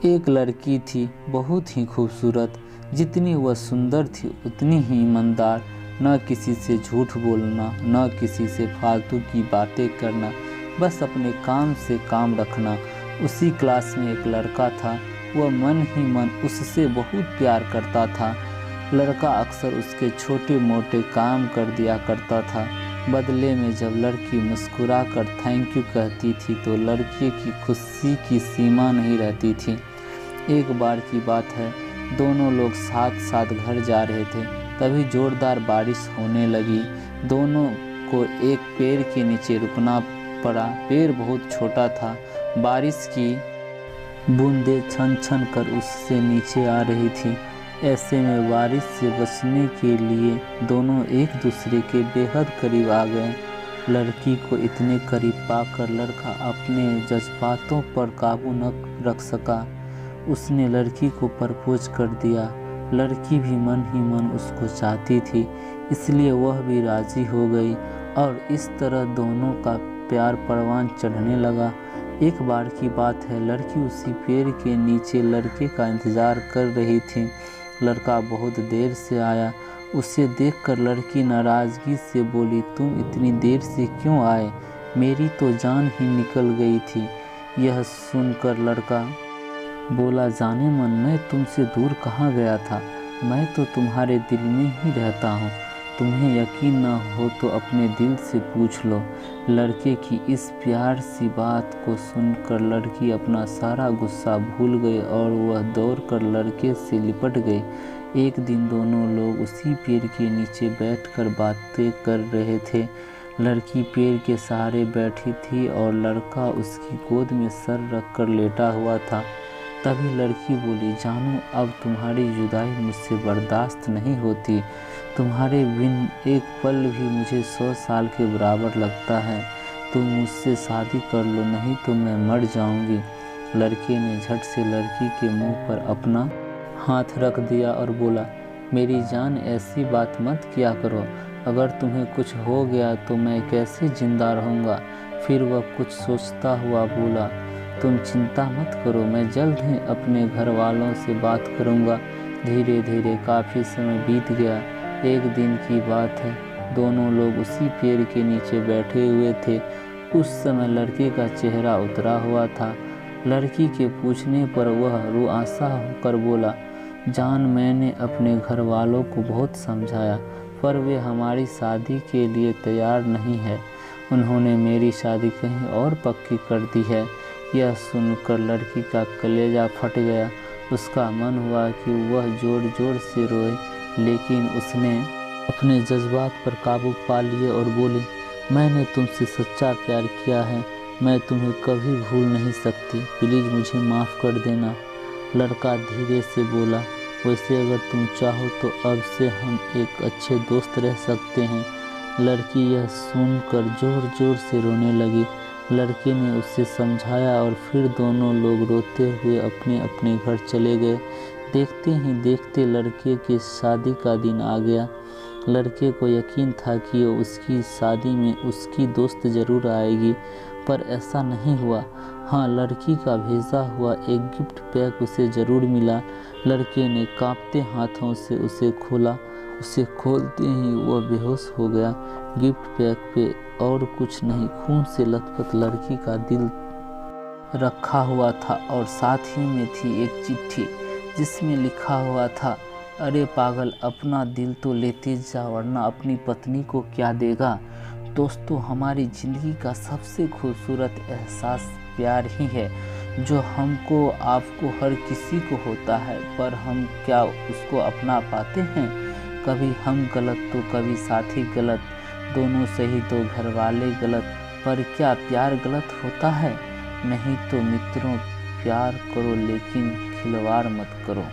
एक लड़की थी बहुत ही खूबसूरत। जितनी वह सुंदर थी उतनी ही ईमानदार। न किसी से झूठ बोलना, न किसी से फालतू की बातें करना, बस अपने काम से काम रखना। उसी क्लास में एक लड़का था, वह मन ही मन उससे बहुत प्यार करता था। लड़का अक्सर उसके छोटे मोटे काम कर दिया करता था। बदले में जब लड़की मुस्कुरा कर थैंक यू कहती थी तो लड़के की खुशी की सीमा नहीं रहती थी। एक बार की बात है, दोनों लोग साथ साथ घर जा रहे थे, तभी जोरदार बारिश होने लगी। दोनों को एक पेड़ के नीचे रुकना पड़ा। पेड़ बहुत छोटा था। बारिश की बूंदें छन छन कर उससे नीचे आ रही थी। ऐसे में बारिश से बचने के लिए दोनों एक दूसरे के बेहद करीब आ गए। लड़की को इतने करीब पाकर लड़का अपने जज्बातों पर काबू न रख सका। उसने लड़की को प्रपोज कर दिया। लड़की भी मन ही मन उसको चाहती थी, इसलिए वह भी राजी हो गई और इस तरह दोनों का प्यार परवान चढ़ने लगा। एक बार की बात है, लड़की उसी पेड़ के नीचे लड़के का इंतजार कर रही थी। लड़का बहुत देर से आया। उसे देखकर लड़की नाराज़गी से बोली, तुम इतनी देर से क्यों आए? मेरी तो जान ही निकल गई थी। यह सुनकर लड़का बोला, जाने मन, मैं तुमसे दूर कहाँ गया था, मैं तो तुम्हारे दिल में ही रहता हूँ। तुम्हें यकीन न हो तो अपने दिल से पूछ लो। लड़के की इस प्यार सी बात को सुनकर लड़की अपना सारा गुस्सा भूल गई और वह दौड़कर लड़के से लिपट गई। एक दिन दोनों लोग उसी पेड़ के नीचे बैठकर बातें कर रहे थे। लड़की पेड़ के सहारे बैठी थी और लड़का उसकी गोद में सर रखकर लेटा हुआ था। तभी लड़की बोली, जानू, अब तुम्हारी जुदाई मुझसे बर्दाश्त नहीं होती। तुम्हारे बिन एक पल भी मुझे 100 साल के बराबर लगता है। तुम मुझसे शादी कर लो, नहीं तो मैं मर जाऊंगी। लड़के ने झट से लड़की के मुंह पर अपना हाथ रख दिया और बोला, मेरी जान, ऐसी बात मत किया करो। अगर तुम्हें कुछ हो गया तो मैं कैसे जिंदा रहूँगा? फिर वह कुछ सोचता हुआ बोला, तुम चिंता मत करो, मैं जल्द ही अपने घर वालों से बात करूँगा। धीरे धीरे काफ़ी समय बीत गया। एक दिन की बात है, दोनों लोग उसी पेड़ के नीचे बैठे हुए थे। उस समय लड़के का चेहरा उतरा हुआ था। लड़की के पूछने पर वह रुआंसा होकर बोला, जान, मैंने अपने घर वालों को बहुत समझाया, पर वे हमारी शादी के लिए तैयार नहीं है। उन्होंने मेरी शादी कहीं और पक्की कर दी है। यह सुनकर लड़की का कलेजा फट गया। उसका मन हुआ कि वह जोर जोर से रोए, लेकिन उसने अपने जज्बात पर काबू पा लिए और बोली, मैंने तुमसे सच्चा प्यार किया है, मैं तुम्हें कभी भूल नहीं सकती, प्लीज़ मुझे माफ़ कर देना। लड़का धीरे से बोला, वैसे अगर तुम चाहो तो अब से हम एक अच्छे दोस्त रह सकते हैं। लड़की यह सुनकर जोर जोर से रोने लगी। लड़के ने उसे समझाया और फिर दोनों लोग रोते हुए अपने अपने घर चले गए। देखते ही देखते लड़के की शादी का दिन आ गया। लड़के को यकीन था कि उसकी शादी में उसकी दोस्त ज़रूर आएगी, पर ऐसा नहीं हुआ। हाँ, लड़की का भेजा हुआ एक गिफ्ट पैक उसे ज़रूर मिला। लड़के ने कांपते हाथों से उसे खोला। उसे खोलते ही वह बेहोश हो गया। गिफ्ट पैक पे और कुछ नहीं, खून से लथपथ लड़की का दिल रखा हुआ था और साथ ही में थी एक चिट्ठी जिसमें लिखा हुआ था, अरे पागल, अपना दिल तो लेते जा, वरना अपनी पत्नी को क्या देगा। दोस्तों, हमारी ज़िंदगी का सबसे खूबसूरत एहसास प्यार ही है, जो हमको आपको हर किसी को होता है, पर हम क्या उसको अपना पाते हैं? कभी हम गलत तो कभी साथी गलत, दोनों सही तो घर वाले गलत, पर क्या प्यार गलत होता है? नहीं तो मित्रों, प्यार करो लेकिन खिलवाड़ मत करो।